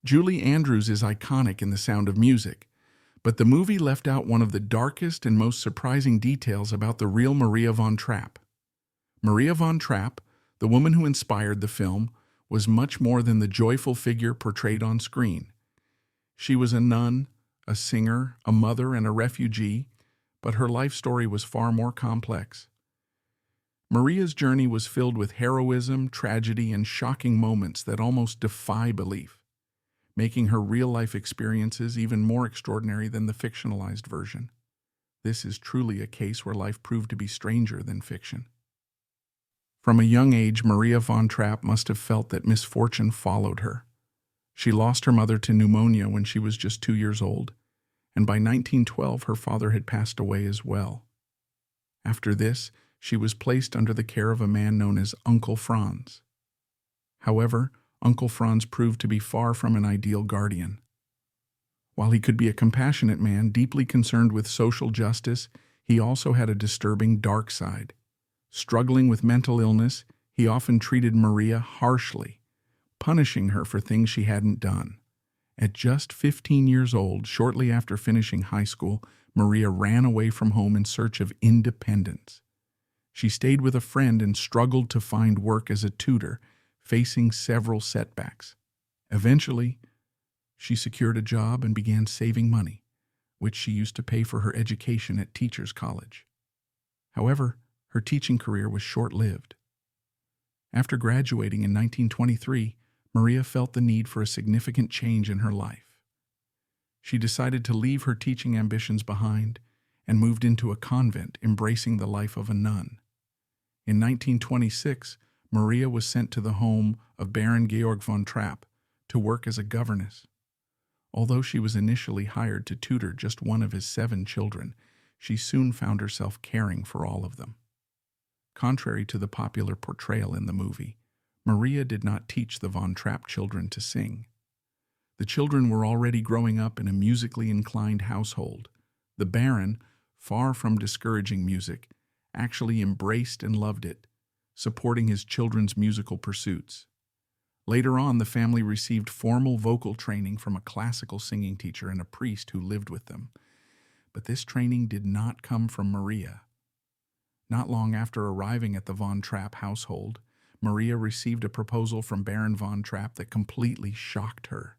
Julie Andrews is iconic in The Sound of Music, but the movie left out one of the darkest and most surprising details about the real Maria von Trapp. Maria von Trapp, the woman who inspired the film, was much more than the joyful figure portrayed on screen. She was a nun, a singer, a mother, and a refugee, but her life story was far more complex. Maria's journey was filled with heroism, tragedy, and shocking moments that almost defy belief, making her real-life experiences even more extraordinary than the fictionalized version. This is truly a case where life proved to be stranger than fiction. From a young age, Maria von Trapp must have felt that misfortune followed her. She lost her mother to pneumonia when she was just 2 years old, and by 1912 her father had passed away as well. After this, she was placed under the care of a man known as Uncle Franz. However, Uncle Franz proved to be far from an ideal guardian. While he could be a compassionate man, deeply concerned with social justice, he also had a disturbing dark side. Struggling with mental illness, he often treated Maria harshly, punishing her for things she hadn't done. At just 15 years old, shortly after finishing high school, Maria ran away from home in search of independence. She stayed with a friend and struggled to find work as a tutor, facing several setbacks. Eventually, she secured a job and began saving money, which she used to pay for her education at teachers' college. However, her teaching career was short-lived. After graduating in 1923, Maria felt the need for a significant change in her life. She decided to leave her teaching ambitions behind and moved into a convent, embracing the life of a nun. In 1926, Maria was sent to the home of Baron Georg von Trapp to work as a governess. Although she was initially hired to tutor just one of his 7 children, she soon found herself caring for all of them. Contrary to the popular portrayal in the movie, Maria did not teach the von Trapp children to sing. The children were already growing up in a musically inclined household. The Baron, far from discouraging music, actually embraced and loved it, supporting his children's musical pursuits. Later on, the family received formal vocal training from a classical singing teacher and a priest who lived with them. But this training did not come from Maria. Not long after arriving at the von Trapp household, Maria received a proposal from Baron von Trapp that completely shocked her.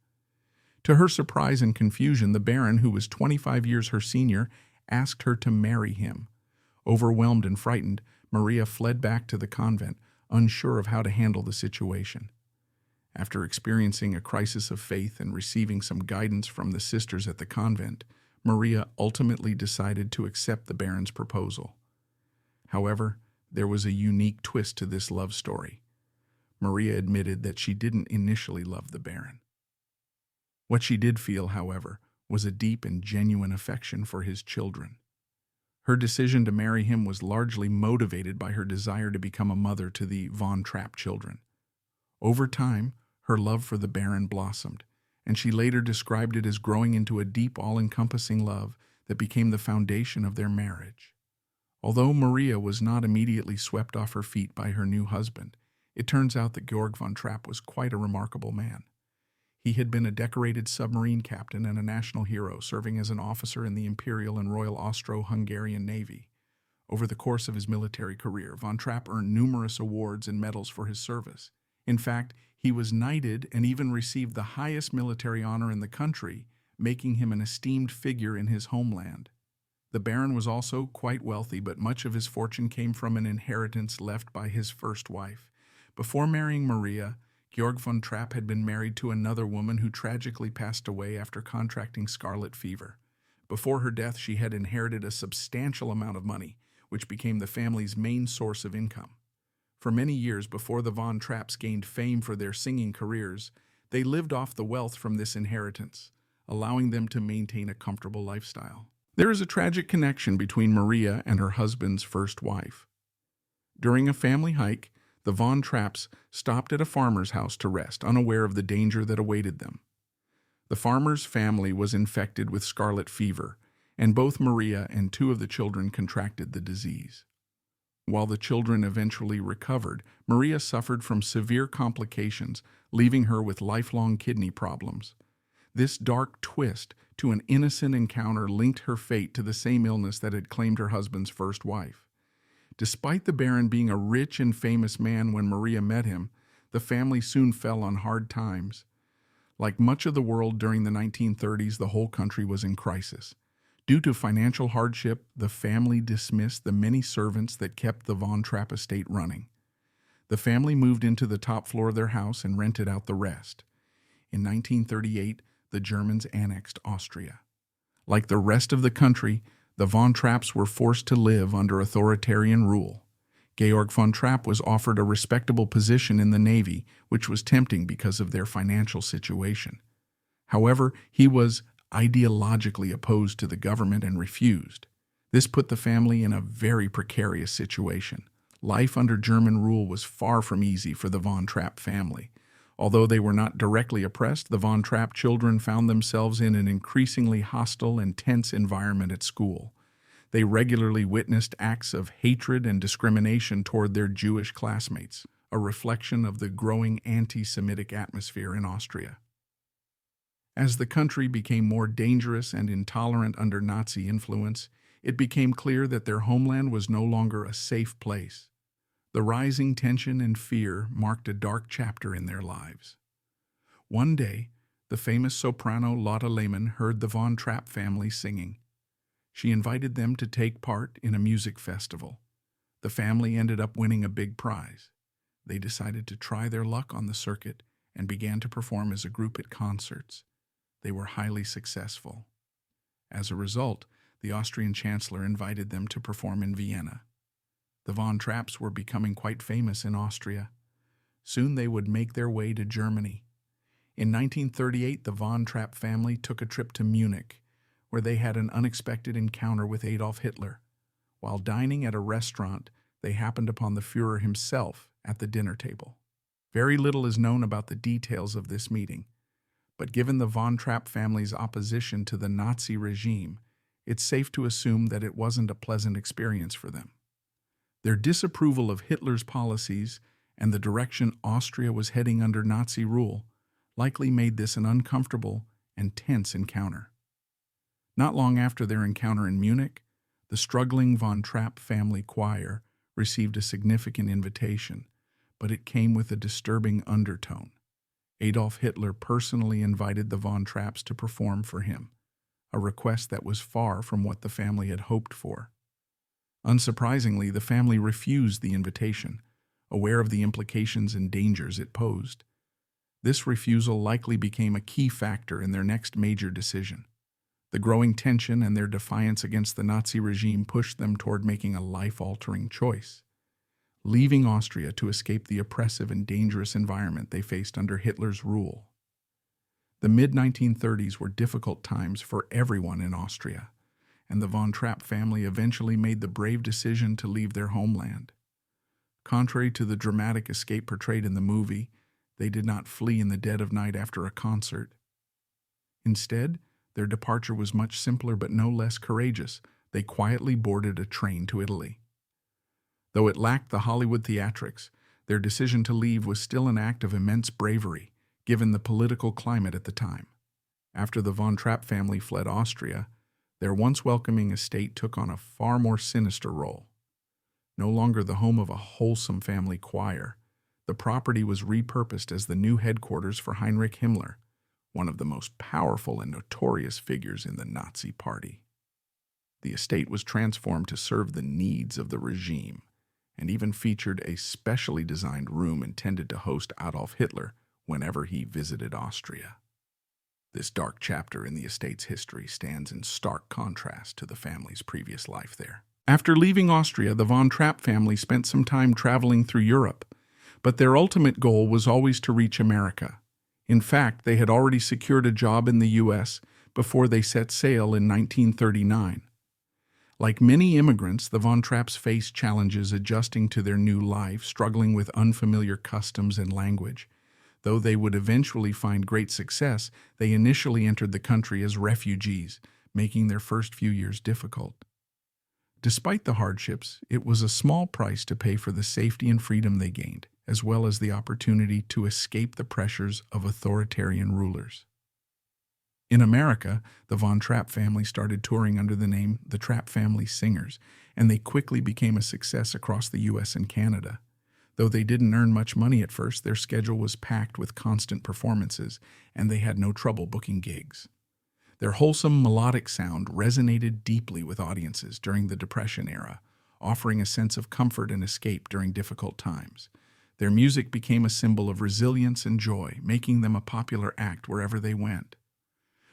To her surprise and confusion, the Baron, who was 25 years her senior, asked her to marry him. Overwhelmed and frightened, Maria fled back to the convent, unsure of how to handle the situation. After experiencing a crisis of faith and receiving some guidance from the sisters at the convent, Maria ultimately decided to accept the Baron's proposal. However, there was a unique twist to this love story. Maria admitted that she didn't initially love the Baron. What she did feel, however, was a deep and genuine affection for his children. Her decision to marry him was largely motivated by her desire to become a mother to the von Trapp children. Over time, her love for the Baron blossomed, and she later described it as growing into a deep, all-encompassing love that became the foundation of their marriage. Although Maria was not immediately swept off her feet by her new husband, it turns out that Georg von Trapp was quite a remarkable man. He had been a decorated submarine captain and a national hero, serving as an officer in the Imperial and Royal Austro-Hungarian Navy. Over the course of his military career, von Trapp earned numerous awards and medals for his service. In fact, he was knighted and even received the highest military honor in the country, making him an esteemed figure in his homeland. The Baron was also quite wealthy, but much of his fortune came from an inheritance left by his first wife. Before marrying Maria, Georg von Trapp had been married to another woman who tragically passed away after contracting scarlet fever. Before her death, she had inherited a substantial amount of money, which became the family's main source of income. For many years before the von Trapps gained fame for their singing careers, they lived off the wealth from this inheritance, allowing them to maintain a comfortable lifestyle. There is a tragic connection between Maria and her husband's first wife. During a family hike, the von Trapps stopped at a farmer's house to rest, unaware of the danger that awaited them. The farmer's family was infected with scarlet fever, and both Maria and 2 of the children contracted the disease. While the children eventually recovered, Maria suffered from severe complications, leaving her with lifelong kidney problems. This dark twist to an innocent encounter linked her fate to the same illness that had claimed her husband's first wife. Despite the Baron being a rich and famous man when Maria met him, the family soon fell on hard times. Like much of the world during the 1930s, the whole country was in crisis. Due to financial hardship, the family dismissed the many servants that kept the Von Trapp estate running. The family moved into the top floor of their house and rented out the rest. In 1938, the Germans annexed Austria. Like the rest of the country, the Von Trapps were forced to live under authoritarian rule. Georg von Trapp was offered a respectable position in the Navy, which was tempting because of their financial situation. However, he was ideologically opposed to the government and refused. This put the family in a very precarious situation. Life under German rule was far from easy for the Von Trapp family. Although they were not directly oppressed, the Von Trapp children found themselves in an increasingly hostile and tense environment at school. They regularly witnessed acts of hatred and discrimination toward their Jewish classmates, a reflection of the growing anti-Semitic atmosphere in Austria. As the country became more dangerous and intolerant under Nazi influence, it became clear that their homeland was no longer a safe place. The rising tension and fear marked a dark chapter in their lives. One day, the famous soprano Lotte Lehmann heard the Von Trapp family singing. She invited them to take part in a music festival. The family ended up winning a big prize. They decided to try their luck on the circuit and began to perform as a group at concerts. They were highly successful. As a result, the Austrian chancellor invited them to perform in Vienna. The Von Trapps were becoming quite famous in Austria. Soon they would make their way to Germany. In 1938, the Von Trapp family took a trip to Munich, where they had an unexpected encounter with Adolf Hitler. While dining at a restaurant, they happened upon the Führer himself at the dinner table. Very little is known about the details of this meeting, but given the Von Trapp family's opposition to the Nazi regime, it's safe to assume that it wasn't a pleasant experience for them. Their disapproval of Hitler's policies and the direction Austria was heading under Nazi rule likely made this an uncomfortable and tense encounter. Not long after their encounter in Munich, the struggling Von Trapp family choir received a significant invitation, but it came with a disturbing undertone. Adolf Hitler personally invited the Von Trapps to perform for him, a request that was far from what the family had hoped for. Unsurprisingly, the family refused the invitation, aware of the implications and dangers it posed. This refusal likely became a key factor in their next major decision. The growing tension and their defiance against the Nazi regime pushed them toward making a life-altering choice, leaving Austria to escape the oppressive and dangerous environment they faced under Hitler's rule. The mid-1930s were difficult times for everyone in Austria, and the Von Trapp family eventually made the brave decision to leave their homeland. Contrary to the dramatic escape portrayed in the movie, they did not flee in the dead of night after a concert. Instead, their departure was much simpler but no less courageous. They quietly boarded a train to Italy. Though it lacked the Hollywood theatrics, their decision to leave was still an act of immense bravery, given the political climate at the time. After the Von Trapp family fled Austria, their once welcoming estate took on a far more sinister role. No longer the home of a wholesome family choir, the property was repurposed as the new headquarters for Heinrich Himmler, one of the most powerful and notorious figures in the Nazi Party. The estate was transformed to serve the needs of the regime, and even featured a specially designed room intended to host Adolf Hitler whenever he visited Austria. This dark chapter in the estate's history stands in stark contrast to the family's previous life there. After leaving Austria, the Von Trapp family spent some time traveling through Europe, but their ultimate goal was always to reach America. In fact, they had already secured a job in the U.S. before they set sail in 1939. Like many immigrants, the Von Trapps faced challenges adjusting to their new life, struggling with unfamiliar customs and language. Though they would eventually find great success, they initially entered the country as refugees, making their first few years difficult. Despite the hardships, it was a small price to pay for the safety and freedom they gained, as well as the opportunity to escape the pressures of authoritarian rulers. In America, the Von Trapp family started touring under the name the Trapp Family Singers, and they quickly became a success across the U.S. and Canada. Though they didn't earn much money at first, their schedule was packed with constant performances, and they had no trouble booking gigs. Their wholesome melodic sound resonated deeply with audiences during the Depression era, offering a sense of comfort and escape during difficult times. Their music became a symbol of resilience and joy, making them a popular act wherever they went.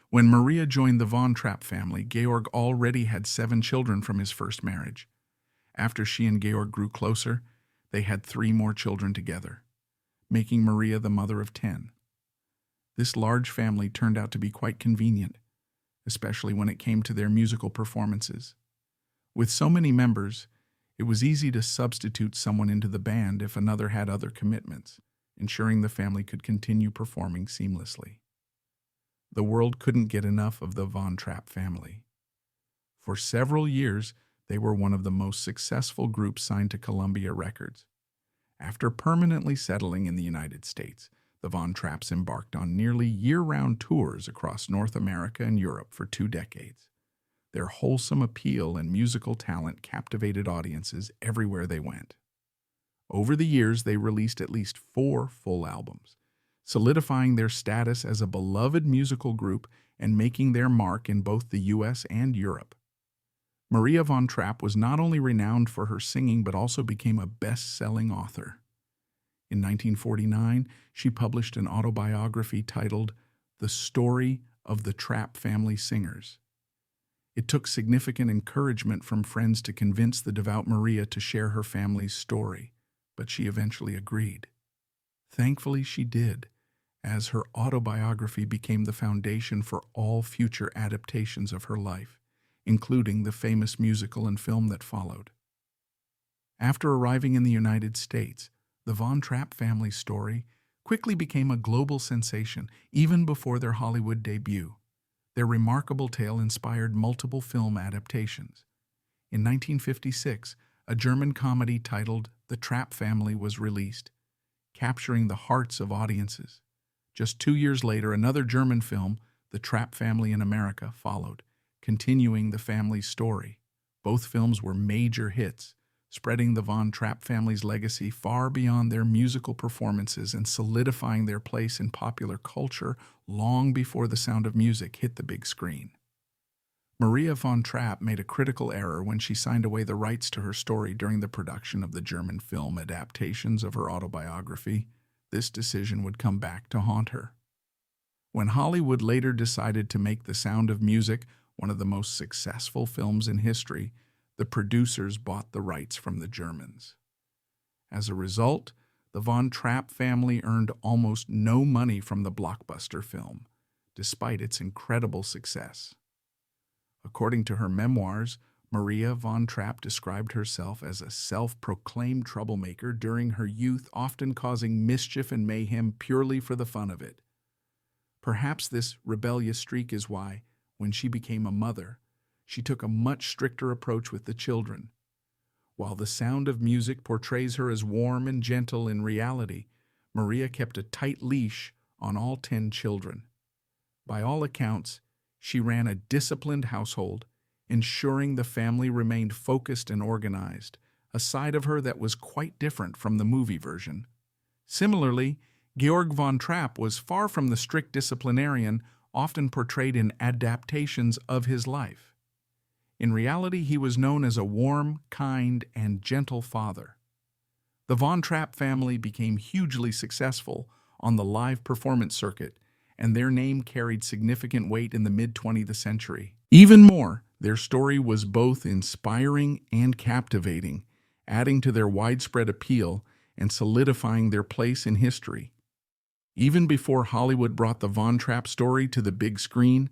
When Maria joined the Von Trapp family, Georg already had 7 children from his first marriage. After she and Georg grew closer, they had 3 more children together, making Maria the mother of 10. This large family turned out to be quite convenient, especially when it came to their musical performances. With so many members, it was easy to substitute someone into the band if another had other commitments, ensuring the family could continue performing seamlessly. The world couldn't get enough of the Von Trapp family. For several years, they were one of the most successful groups signed to Columbia Records. After permanently settling in the United States, the Von Trapps embarked on nearly year-round tours across North America and Europe for 2 decades. Their wholesome appeal and musical talent captivated audiences everywhere they went. Over the years, they released at least 4 full albums, solidifying their status as a beloved musical group and making their mark in both the U.S. and Europe. Maria von Trapp was not only renowned for her singing but also became a best-selling author. In 1949, she published an autobiography titled The Story of the Trapp Family Singers. It took significant encouragement from friends to convince the devout Maria to share her family's story, but she eventually agreed. Thankfully, she did, as her autobiography became the foundation for all future adaptations of her life, including the famous musical and film that followed. After arriving in the United States, the Von Trapp family story quickly became a global sensation even before their Hollywood debut. Their remarkable tale inspired multiple film adaptations. In 1956, a German comedy titled The Trapp Family was released, capturing the hearts of audiences. Just 2 years later, another German film, The Trapp Family in America, followed, continuing the family's story. Both films were major hits, spreading the Von Trapp family's legacy far beyond their musical performances and solidifying their place in popular culture long before The Sound of Music hit the big screen. Maria von Trapp made a critical error when she signed away the rights to her story during the production of the German film adaptations of her autobiography. This decision would come back to haunt her. When Hollywood later decided to make The Sound of Music one of the most successful films in history, the producers bought the rights from the Germans. As a result, the Von Trapp family earned almost no money from the blockbuster film, despite its incredible success. According to her memoirs, Maria von Trapp described herself as a self-proclaimed troublemaker during her youth, often causing mischief and mayhem purely for the fun of it. Perhaps this rebellious streak is why, when she became a mother, she took a much stricter approach with the children. While The Sound of Music portrays her as warm and gentle in reality, Maria kept a tight leash on all 10 children. By all accounts, she ran a disciplined household, ensuring the family remained focused and organized, a side of her that was quite different from the movie version. Similarly, Georg von Trapp was far from the strict disciplinarian often portrayed in adaptations of his life. In reality, he was known as a warm, kind, and gentle father. The Von Trapp family became hugely successful on the live performance circuit, and their name carried significant weight in the mid-20th century. Even more, their story was both inspiring and captivating, adding to their widespread appeal and solidifying their place in history. Even before Hollywood brought the Von Trapp story to the big screen,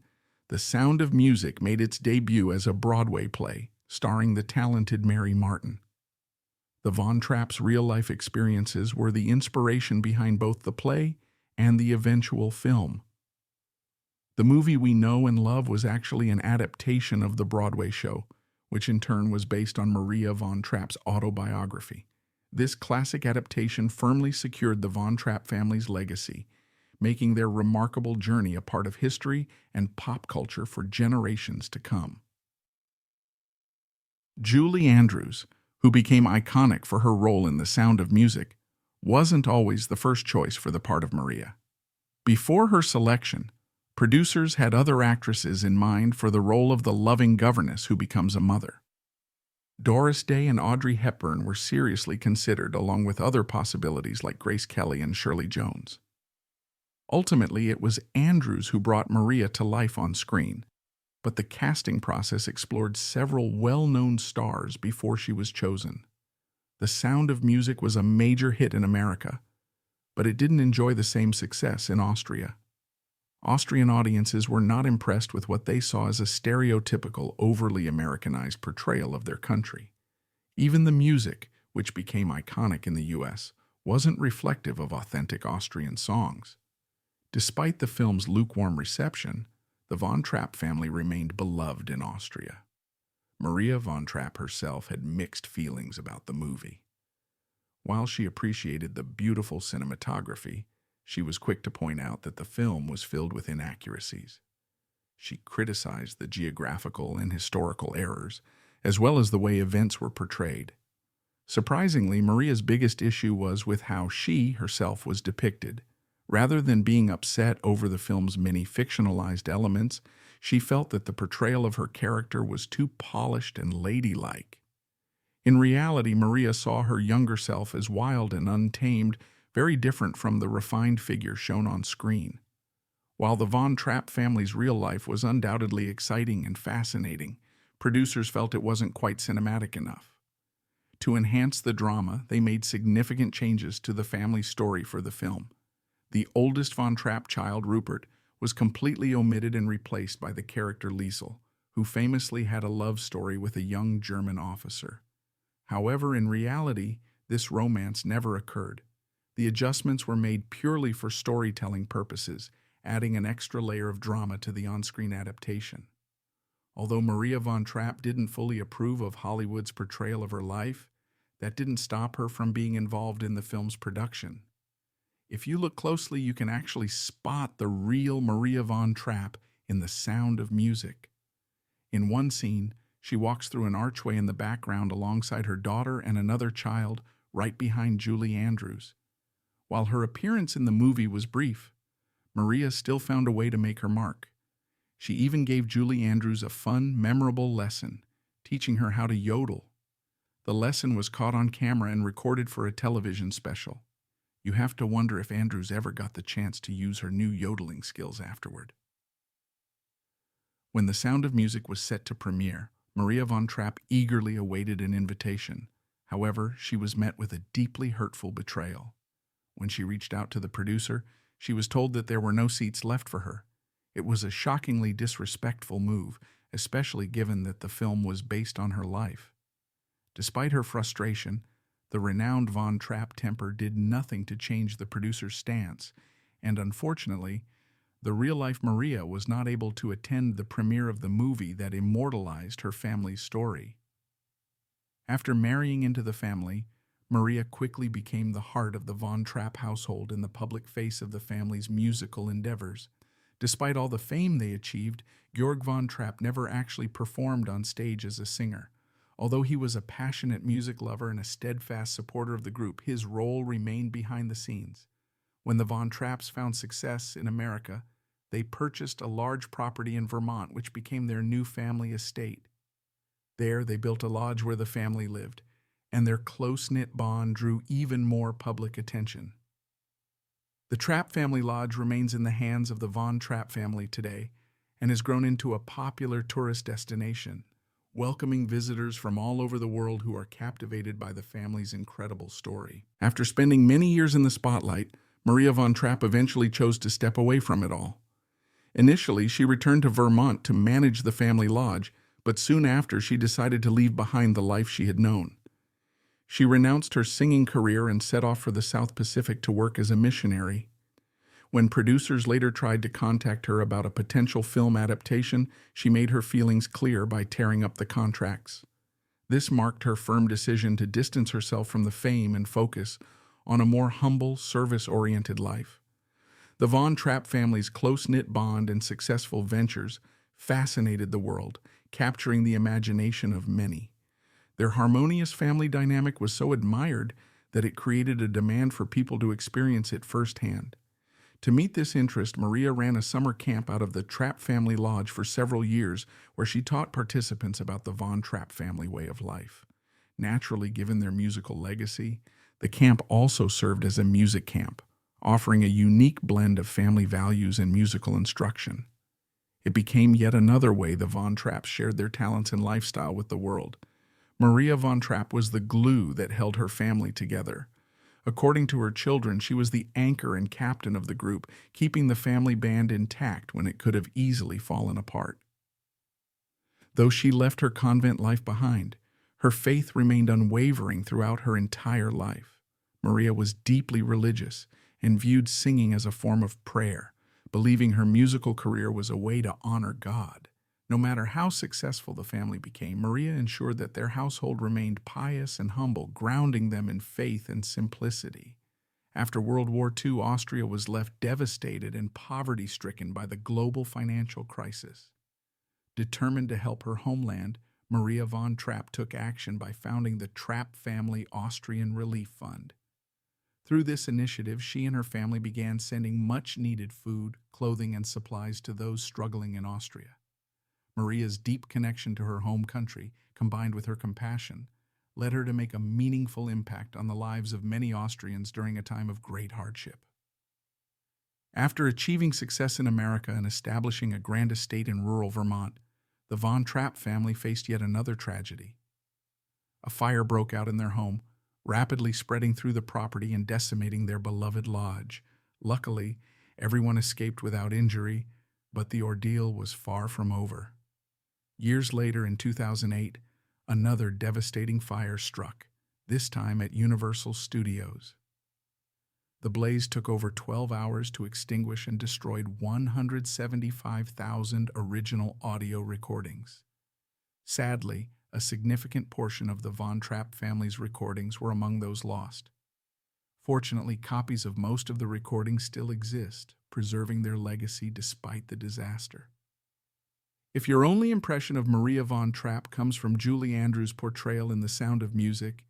The Sound of Music made its debut as a Broadway play, starring the talented Mary Martin. The Von Trapp's real-life experiences were the inspiration behind both the play and the eventual film. The movie we know and love was actually an adaptation of the Broadway show, which in turn was based on Maria von Trapp's autobiography. This classic adaptation firmly secured the von Trapp family's legacy, making their remarkable journey a part of history and pop culture for generations to come. Julie Andrews, who became iconic for her role in The Sound of Music, wasn't always the first choice for the part of Maria. Before her selection, producers had other actresses in mind for the role of the loving governess who becomes a mother. Doris Day and Audrey Hepburn were seriously considered, along with other possibilities like Grace Kelly and Shirley Jones. Ultimately, it was Andrews who brought Maria to life on screen, but the casting process explored several well-known stars before she was chosen. The Sound of Music was a major hit in America, but it didn't enjoy the same success in Austria. Austrian audiences were not impressed with what they saw as a stereotypical, overly Americanized portrayal of their country. Even the music, which became iconic in the U.S., wasn't reflective of authentic Austrian songs. Despite the film's lukewarm reception, the von Trapp family remained beloved in Austria. Maria von Trapp herself had mixed feelings about the movie. While she appreciated the beautiful cinematography, she was quick to point out that the film was filled with inaccuracies. She criticized the geographical and historical errors, as well as the way events were portrayed. Surprisingly, Maria's biggest issue was with how she herself was depicted. Rather than being upset over the film's many fictionalized elements, she felt that the portrayal of her character was too polished and ladylike. In reality, Maria saw her younger self as wild and untamed, very different from the refined figure shown on screen. While the von Trapp family's real life was undoubtedly exciting and fascinating, producers felt it wasn't quite cinematic enough. To enhance the drama, they made significant changes to the family's story for the film. The oldest von Trapp child, Rupert, was completely omitted and replaced by the character Liesel, who famously had a love story with a young German officer. However, in reality, this romance never occurred. The adjustments were made purely for storytelling purposes, adding an extra layer of drama to the on-screen adaptation. Although Maria von Trapp didn't fully approve of Hollywood's portrayal of her life, that didn't stop her from being involved in the film's production. If you look closely, you can actually spot the real Maria von Trapp in The Sound of Music. In one scene, she walks through an archway in the background alongside her daughter and another child right behind Julie Andrews. While her appearance in the movie was brief, Maria still found a way to make her mark. She even gave Julie Andrews a fun, memorable lesson, teaching her how to yodel. The lesson was caught on camera and recorded for a television special. You have to wonder if Andrews ever got the chance to use her new yodeling skills afterward. When The Sound of Music was set to premiere, Maria von Trapp eagerly awaited an invitation. However, she was met with a deeply hurtful betrayal. When she reached out to the producer, she was told that there were no seats left for her. It was a shockingly disrespectful move, especially given that the film was based on her life. Despite her frustration, the renowned von Trapp temper did nothing to change the producer's stance, and unfortunately, the real-life Maria was not able to attend the premiere of the movie that immortalized her family's story. After marrying into the family, Maria quickly became the heart of the von Trapp household and the public face of the family's musical endeavors. Despite all the fame they achieved, Georg von Trapp never actually performed on stage as a singer. Although he was a passionate music lover and a steadfast supporter of the group, his role remained behind the scenes. When the Von Trapps found success in America, they purchased a large property in Vermont, which became their new family estate. There, they built a lodge where the family lived, and their close-knit bond drew even more public attention. The Trapp family lodge remains in the hands of the Von Trapp family today and has grown into a popular tourist destination, welcoming visitors from all over the world who are captivated by the family's incredible story. After spending many years in the spotlight, Maria von Trapp eventually chose to step away from it all. Initially, she returned to Vermont to manage the family lodge, but soon after she decided to leave behind the life she had known. She renounced her singing career and set off for the South Pacific to work as a missionary. When producers later tried to contact her about a potential film adaptation, she made her feelings clear by tearing up the contracts. This marked her firm decision to distance herself from the fame and focus on a more humble, service-oriented life. The Von Trapp family's close-knit bond and successful ventures fascinated the world, capturing the imagination of many. Their harmonious family dynamic was so admired that it created a demand for people to experience it firsthand. To meet this interest, Maria ran a summer camp out of the Trapp family lodge for several years, where she taught participants about the Von Trapp family way of life. Naturally, given their musical legacy, the camp also served as a music camp, offering a unique blend of family values and musical instruction. It became yet another way the Von Trapps shared their talents and lifestyle with the world. Maria von Trapp was the glue that held her family together. According to her children, she was the anchor and captain of the group, keeping the family band intact when it could have easily fallen apart. Though she left her convent life behind, her faith remained unwavering throughout her entire life. Maria was deeply religious and viewed singing as a form of prayer, believing her musical career was a way to honor God. No matter how successful the family became, Maria ensured that their household remained pious and humble, grounding them in faith and simplicity. After World War II, Austria was left devastated and poverty-stricken by the global financial crisis. Determined to help her homeland, Maria von Trapp took action by founding the Trapp Family Austrian Relief Fund. Through this initiative, she and her family began sending much-needed food, clothing, and supplies to those struggling in Austria. Maria's deep connection to her home country, combined with her compassion, led her to make a meaningful impact on the lives of many Austrians during a time of great hardship. After achieving success in America and establishing a grand estate in rural Vermont, the Von Trapp family faced yet another tragedy. A fire broke out in their home, rapidly spreading through the property and decimating their beloved lodge. Luckily, everyone escaped without injury, but the ordeal was far from over. Years later, in 2008, another devastating fire struck, this time at Universal Studios. The blaze took over 12 hours to extinguish and destroyed 175,000 original audio recordings. Sadly, a significant portion of the Von Trapp family's recordings were among those lost. Fortunately, copies of most of the recordings still exist, preserving their legacy despite the disaster. If your only impression of Maria von Trapp comes from Julie Andrews' portrayal in The Sound of Music,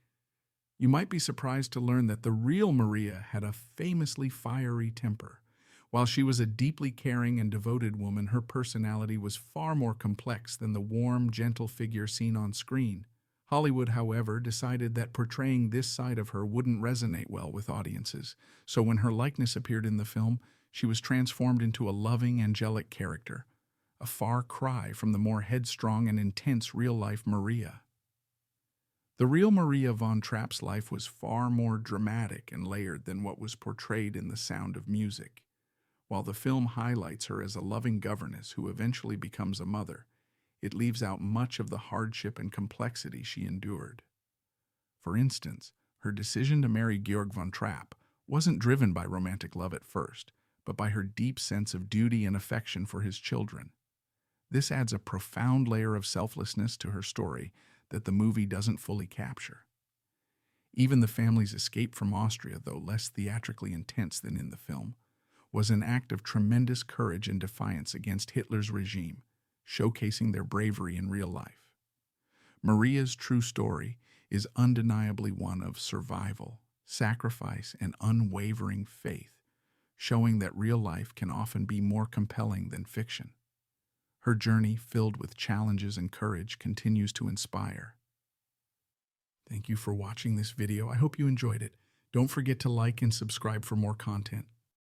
you might be surprised to learn that the real Maria had a famously fiery temper. While she was a deeply caring and devoted woman, her personality was far more complex than the warm, gentle figure seen on screen. Hollywood, however, decided that portraying this side of her wouldn't resonate well with audiences, so when her likeness appeared in the film, she was transformed into a loving, angelic character, a far cry from the more headstrong and intense real-life Maria. The real Maria von Trapp's life was far more dramatic and layered than what was portrayed in The Sound of Music. While the film highlights her as a loving governess who eventually becomes a mother, it leaves out much of the hardship and complexity she endured. For instance, her decision to marry Georg von Trapp wasn't driven by romantic love at first, but by her deep sense of duty and affection for his children. This adds a profound layer of selflessness to her story that the movie doesn't fully capture. Even the family's escape from Austria, though less theatrically intense than in the film, was an act of tremendous courage and defiance against Hitler's regime, showcasing their bravery in real life. Maria's true story is undeniably one of survival, sacrifice, and unwavering faith, showing that real life can often be more compelling than fiction. Her journey, filled with challenges and courage, continues to inspire. Thank you for watching this video. I hope you enjoyed it. Don't forget to like and subscribe for more content.